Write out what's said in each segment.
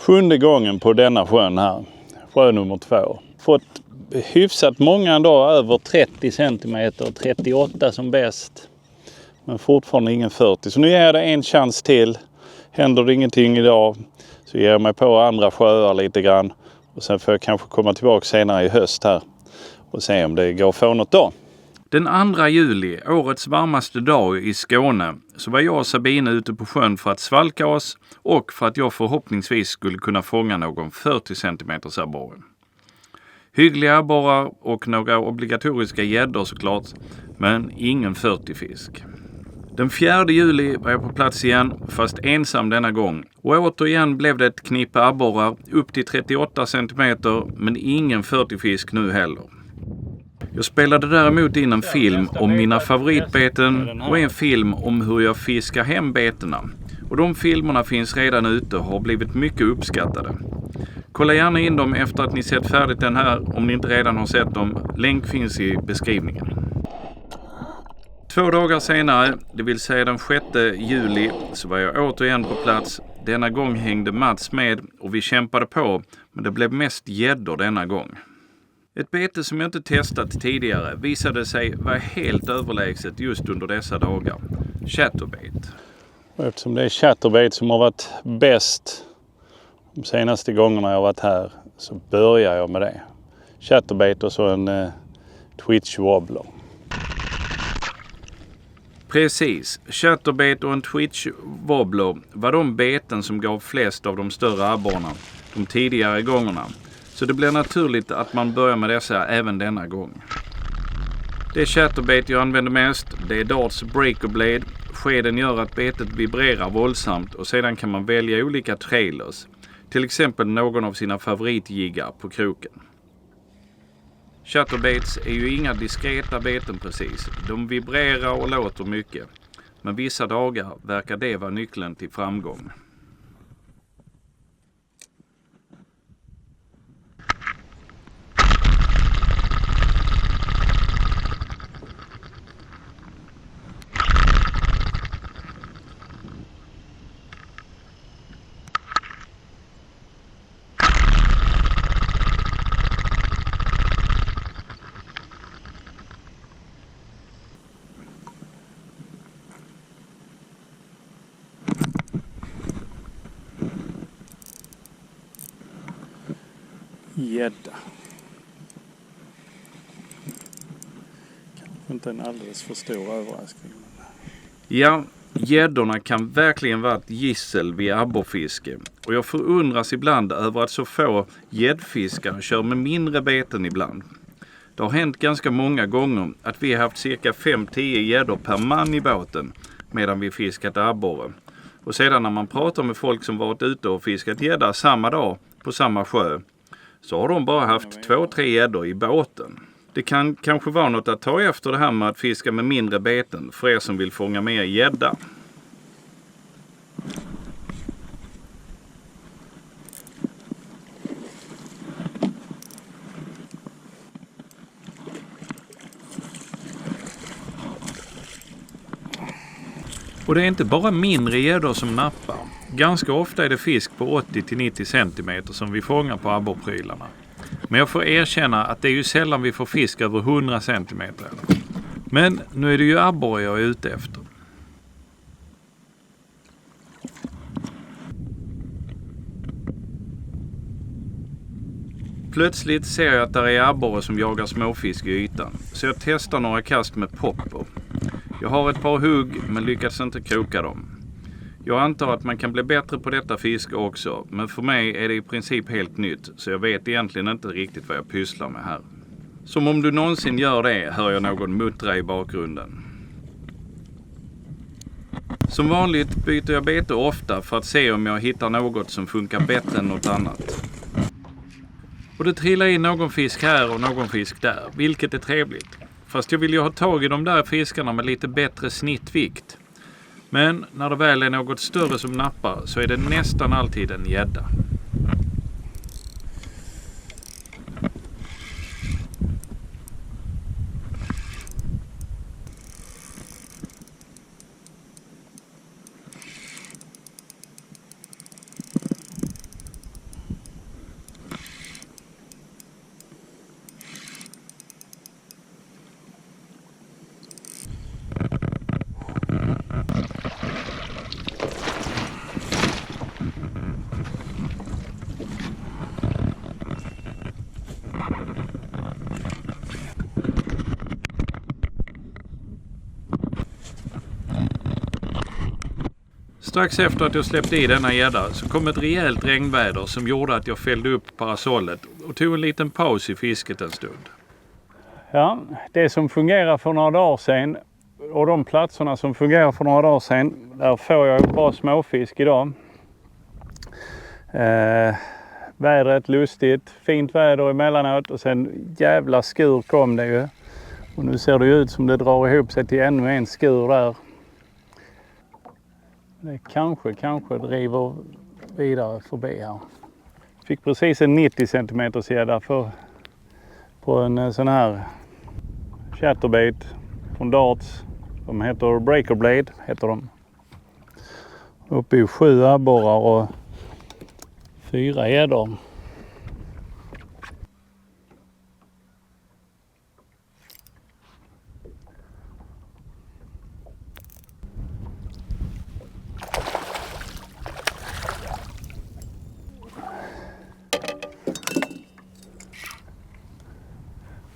7:e gången på denna sjön här. Sjö nummer 2. Fått hyfsat många ändå, över 30 cm, 38 som bäst. Men fortfarande ingen 40. Så nu ger jag det en chans till. Händer det ingenting idag så ger jag mig på andra sjöar lite grann. Och sen får jag kanske komma tillbaka senare i höst här och se om det går att få något då. Den 2 juli, årets varmaste dag i Skåne, så var jag och Sabine ute på sjön för att svalka oss och för att jag förhoppningsvis skulle kunna fånga någon 40 cm abborre. Hyggliga abborrar och några obligatoriska gäddor såklart, men ingen 40 fisk. Den 4 juli var jag på plats igen, fast ensam denna gång. Och återigen blev det ett knippe abborrar upp till 38 cm, men ingen 40 fisk nu heller. Jag spelade däremot in en film om mina favoritbeten och en film om hur jag fiskar hem betena. Och de filmerna finns redan ute och har blivit mycket uppskattade. Kolla gärna in dem efter att ni sett färdigt den här om ni inte redan har sett dem. Länk finns i beskrivningen. 2 dagar senare, det vill säga den 6 juli, så var jag återigen på plats. Denna gång hängde Mats med och vi kämpade på, men det blev mest gäddor denna gång. Ett bete som jag inte testat tidigare visade sig vara helt överlägset just under dessa dagar. Chatterbait. Eftersom det är chatterbait som har varit bäst de senaste gångerna jag har varit här så börjar jag med det. Chatterbait och så en twitch wobbler. Precis, chatterbait och en twitch wobbler var de beten som gav flest av de större abborrarna de tidigare gångerna. Så det blir naturligt att man börjar med dessa även denna gång. Det är chatterbait jag använder mest. Det är Darts Breakerblade. Skeden gör att betet vibrerar våldsamt och sedan kan man välja olika trailers. Till exempel någon av sina favoritjiggar på kroken. Chatterbaits är ju inga diskreta beten precis. De vibrerar och låter mycket. Men vissa dagar verkar det vara nyckeln till framgång. Gädda. Kanske inte en alldeles för stor överraskning. Ja, gäddorna kan verkligen vara ett gissel vid abborrfiske. Och jag förundras ibland över att så få gäddfiskare kör med mindre beten ibland. Det har hänt ganska många gånger att vi har haft cirka 5-10 gäddor per man i båten medan vi fiskat abborre. Och sedan när man pratar med folk som varit ute och fiskat gädda samma dag på samma sjö så har de bara haft 2-3 gäddor i båten. Det kan kanske vara något att ta efter det här med att fiska med mindre beten för er som vill fånga mer gädda. Och det är inte bara mindre gäddor som nappar. Ganska ofta är det fisk på 80-90 cm som vi fångar på abborrprylarna. Men jag får erkänna att det är ju sällan vi får fisk över 100 cm. Men nu är det ju abborre jag är ute efter. Plötsligt ser jag att där är abborre som jagar småfisk i ytan. Så jag testar några kast med popper. Jag har ett par hugg men lyckas inte kroka dem. Jag antar att man kan bli bättre på detta fiske också, men för mig är det i princip helt nytt så jag vet egentligen inte riktigt vad jag pysslar med här. Som om du någonsin gör det hör jag någon muttra i bakgrunden. Som vanligt byter jag bete ofta för att se om jag hittar något som funkar bättre än något annat. Och det trillar in någon fisk här och någon fisk där, vilket är trevligt. Fast jag vill ju ha tag i de där fiskarna med lite bättre snittvikt. Men när det väl är något större som nappar så är det nästan alltid en gädda. Strax efter att jag släppte i denna gädda så kom ett rejält regnväder som gjorde att jag fällde upp parasollet och tog en liten paus i fisket en stund. Ja, det som fungerar för några dagar sedan och de platserna som fungerar för några dagar sedan, där får jag bra småfisk idag. Vädret lustigt, fint väder emellanåt och sen jävla skur kom det ju. Och nu ser det ut som det drar ihop sig till ännu en skur där. Det kanske driver vidare förbi här. Fick precis en 90 cm gädda på en sån här chatterbait från Darts. De heter Breaker Blade, heter de. Uppe i 7 abborrar och 4 gäddor.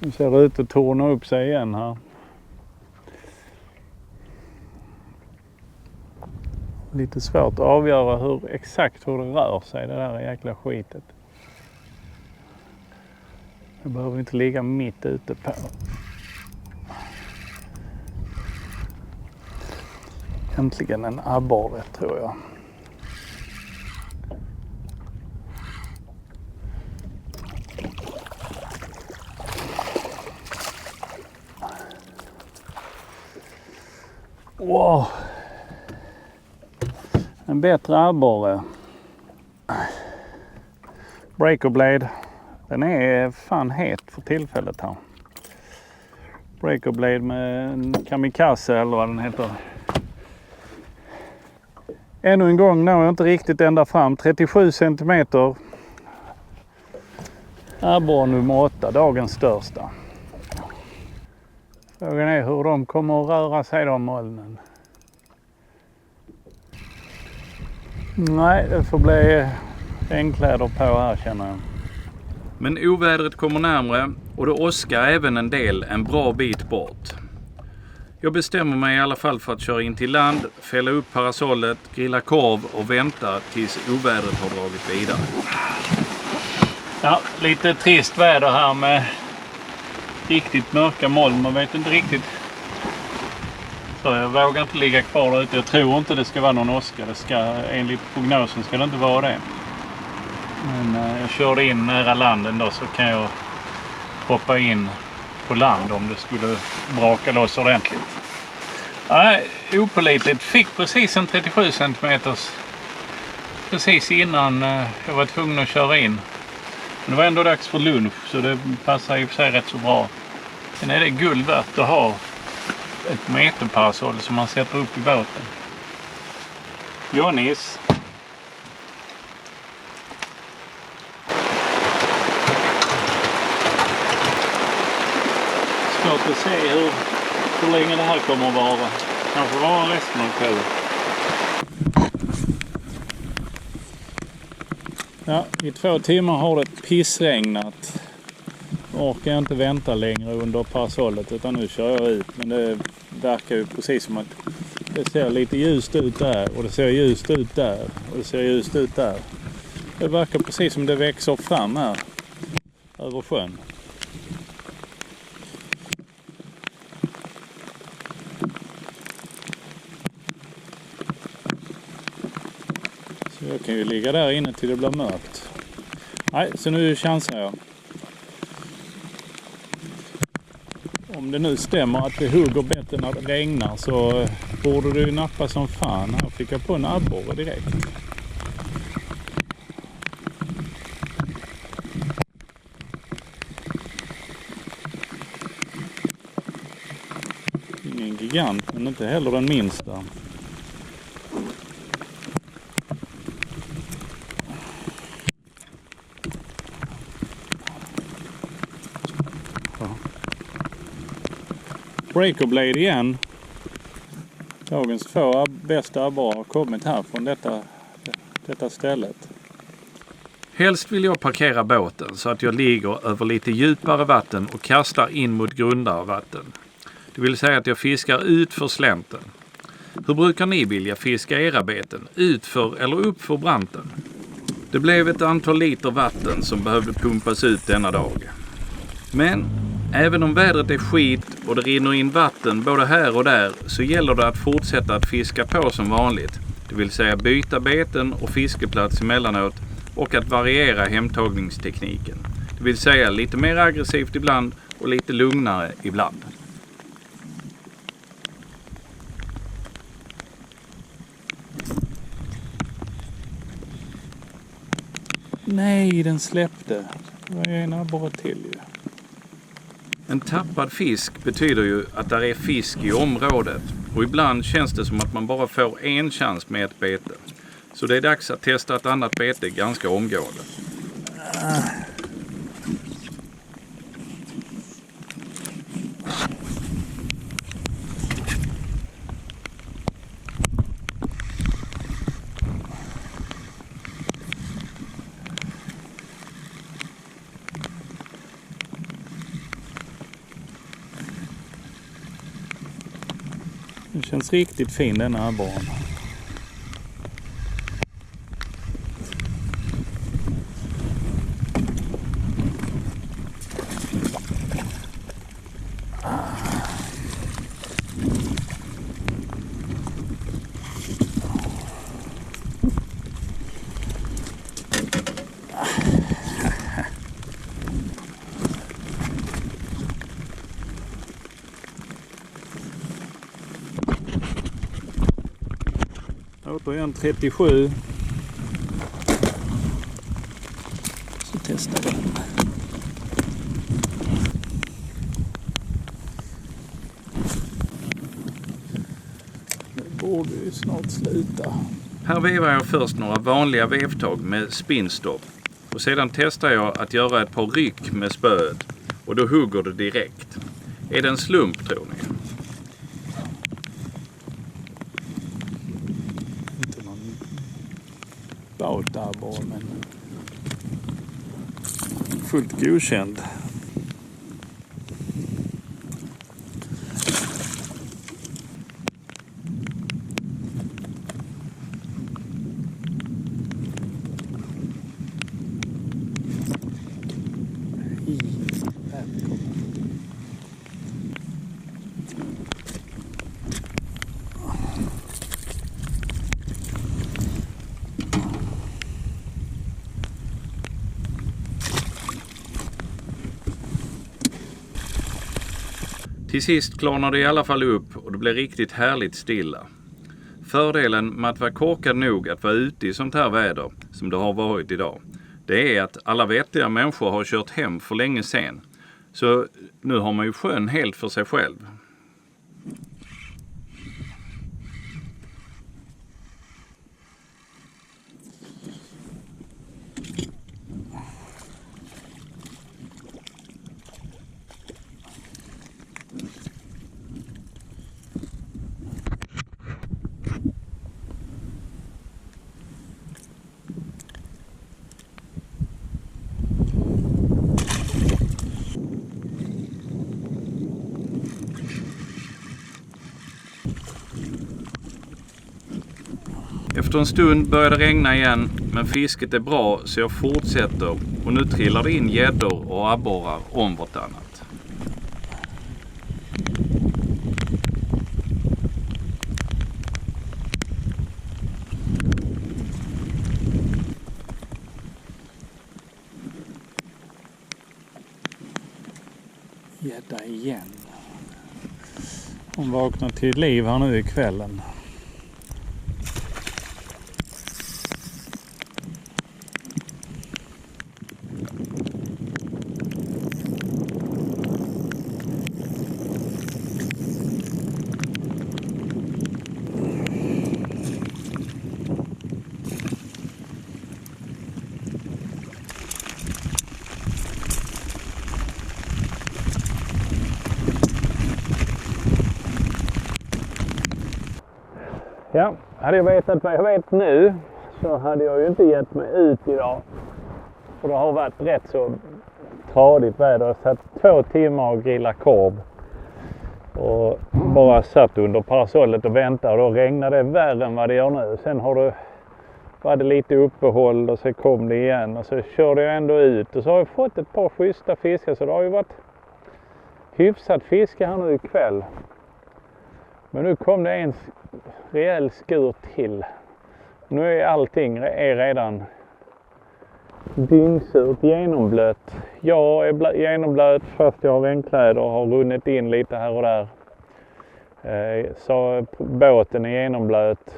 Nu ser det ut att torna upp sig igen här. Lite svårt att avgöra exakt hur det rör sig, det där jäkla skitet. Det behöver inte ligga mitt ute på. Äntligen en abborre tror jag. Wow. En bättre abborre. Breaker Blade. Den är fan het för tillfället här. Breaker Blade med en kamikaze eller vad den heter. Ännu en gång når jag inte riktigt ända fram. 37 cm. Abborre nummer 8, dagens största. Frågan är hur de kommer att röra sig de molnen. Nej, det får bli regnkläder på här känner jag. Men ovädret kommer närmare och det åskar även en del en bra bit bort. Jag bestämmer mig i alla fall för att köra in till land, fälla upp parasollet, grilla korv och vänta tills ovädret har dragit vidare. Ja, lite trist väder här med riktigt mörka moln. Man vet inte riktigt. Så jag vågar inte ligga kvar där ute. Jag tror inte det ska vara någon åska. Enligt prognosen ska det inte vara det. Men jag körde in nära landen då så kan jag hoppa in på land om det skulle braka loss ordentligt. Nej, opålitligt. Fick precis en 37 cm precis innan jag var tvungen att köra in. Men det var ändå dags för lunch så det passar i och för sig rätt så bra. Sen är det guld värt att ha ett meterparasoll som man sätter upp i båten. Jonis. Svårt att se hur länge det här kommer att vara. Kanske vara resten av kvällen. Ja, i 2 timmar har det pissregnat. Orkar jag inte vänta längre under parasollet utan nu kör jag ut. Men det verkar ju precis som att det ser lite ljust ut där och det ser ljust ut där och det ser ljust ut där. Det verkar precis som det växer fram här över sjön. Så jag kan ju ligga där inne till det blir mörkt. Nej, så nu chansar jag. Om det nu stämmer att det hugger bättre när det regnar så borde det ju nappa som fan. Här fick jag på en abborre direkt. Ingen gigant men inte heller den minsta. Breaker Blade igen. Dagens 2 bästa abborrar har kommit här från detta stället. Helst vill jag parkera båten så att jag ligger över lite djupare vatten och kastar in mot grundare vatten. Det vill säga att jag fiskar ut för slänten. Hur brukar ni vilja fiska era beten? Utför eller uppför branten? Det blev ett antal liter vatten som behövde pumpas ut denna dag. Men även om vädret är skit och det rinner in vatten både här och där, så gäller det att fortsätta att fiska på som vanligt. Det vill säga byta beten och fiskeplats emellanåt och att variera hemtagningstekniken. Det vill säga lite mer aggressivt ibland och lite lugnare ibland. Nej, den släppte. Det var en abborre till ju. En tappad fisk betyder ju att där är fisk i området. Och ibland känns det som att man bara får en chans med ett bete. Så det är dags att testa ett annat bete ganska omgående. Den känns riktigt fin den här abborren. Återigen 37. Så testar vi den. Nu borde ju snart sluta. Här vevar jag först några vanliga vevtag med spinstopp. Och sedan testar jag att göra ett par ryck med spöet. Och då hugger det direkt. Är det en slump, tror ni? Bautabborre, men fullt godkänd. Till sist klarnar det i alla fall upp och det blir riktigt härligt stilla. Fördelen med att vara korkad nog att vara ute i sånt här väder som det har varit idag, det är att alla vettiga människor har kört hem för länge sedan. Så nu har man ju sjön helt för sig själv. Efter en stund börjar det regna igen, men fisket är bra så jag fortsätter och nu trillar det in gäddor och abborrar om vartannat. Gädda igen. Hon vaknar till liv här nu i kvällen. Ja, hade jag vetat vad jag vet nu så hade jag ju inte gett mig ut idag. För det har varit rätt så tradigt väder. Jag satt 2 timmar och grillade korv. Och bara satt under parasollet och väntade, och då regnade det värre än vad det gör nu. Sen var det lite uppehåll och så kom det igen, och så körde jag ändå ut, och så har jag fått ett par schyssta fiskar, så det har ju varit hyfsat fiske här nu ikväll. Men nu kom det en rejäl skur till. Nu är allting redan dyngsurt, genomblött. Jag är genomblöt fast jag har regnkläder och har runnit in lite här och där. Så båten är genomblöt.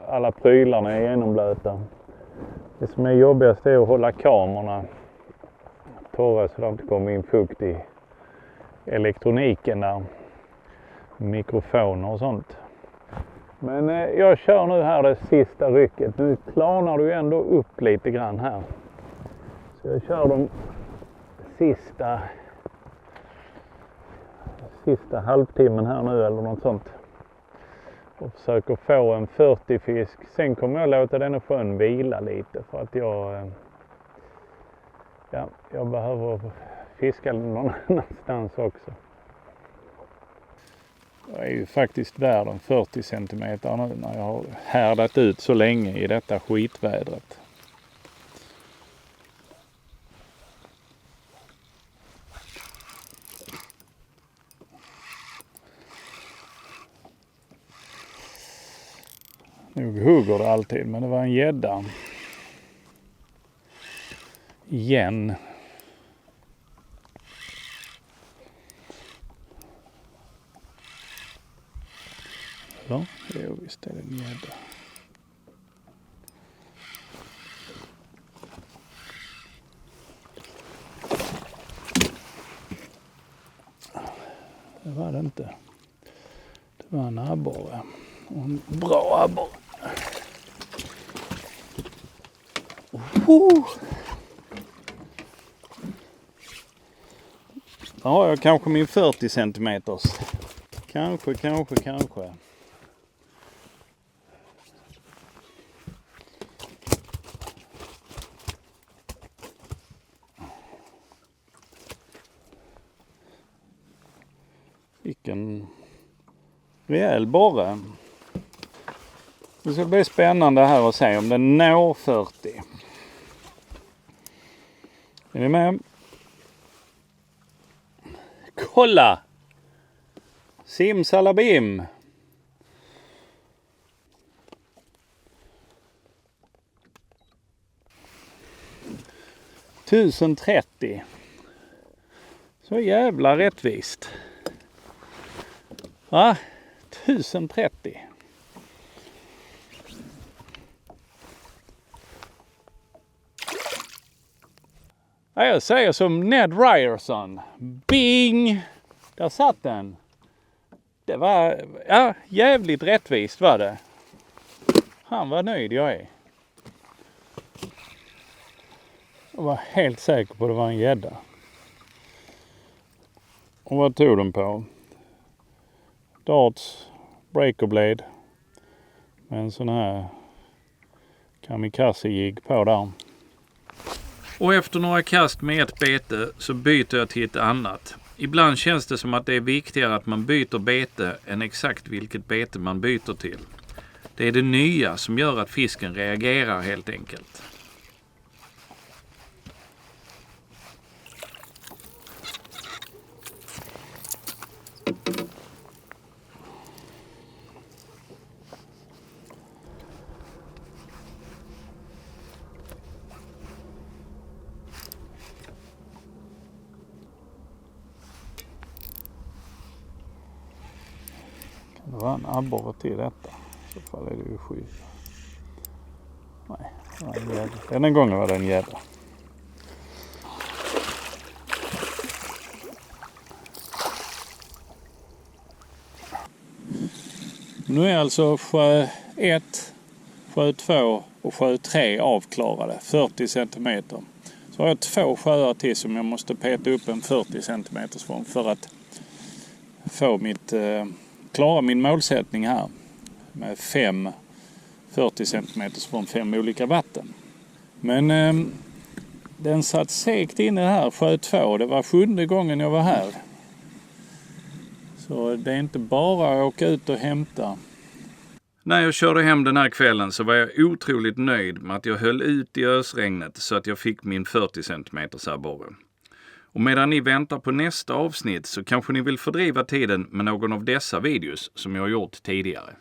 Alla prylarna är genomblöta. Det som är jobbigast är att hålla kamerorna torra så det inte kommer in fukt i elektroniken där. Mikrofoner och sånt. Men jag kör nu här det sista rycket. Nu klarnar du ändå upp lite grann här. Så jag kör de sista halvtimmen här nu eller något sånt. Och försöker få en 40 fisk. Sen kommer jag låta den sjön vila lite för att jag behöver fiska någon annanstans också. Jag är ju faktiskt värd en 40 centimeter nu när jag har härdat ut så länge i detta skitvädret. Nog hugger det alltid, men det var en gädda. Igen. Ja, jo, visst är det en gädda. Det var det inte. Det var en abborre. Och en bra abborre. Där har jag kanske min 40 centimeters. Kanske. Vilken rejäl borre. Det ska bli spännande här att se om den når 40. Är ni med? Kolla! Simsalabim! $1030. Så jävla rättvist. Va? 1030. Ja, jag säger som Ned Ryerson. Bing! Där satt den. Det var jävligt rättvist var det. Han var nöjd jag är. Jag var helt säker på att det var en gädda. Och vad tog de på? Darts breaker blade med en sån här kamikaze-jigg på där. Och efter några kast med ett bete så byter jag till ett annat. Ibland känns det som att det är viktigare att man byter bete än exakt vilket bete man byter till. Det är det nya som gör att fisken reagerar helt enkelt. Det var en abborre till detta. I så fall är det ju skydd. Nej, det var en gädda. Den gången var det en gädda. Nu är alltså sjö 1, sjö 2 och sjö 3 avklarade. 40 centimeter. Så har jag 2 sjöar till som jag måste peta upp en 40 centimeters form för att få klara min målsättning här med 5 40 cm från 5 olika vatten. Men den satt segt inne här, sjö 2. Det var 7:e gången jag var här. Så det är inte bara att åka ut och hämta. När jag körde hem den här kvällen så var jag otroligt nöjd med att jag höll ut i ösregnet så att jag fick min 40 cm abborre. Och medan ni väntar på nästa avsnitt så kanske ni vill fördriva tiden med någon av dessa videos som jag har gjort tidigare.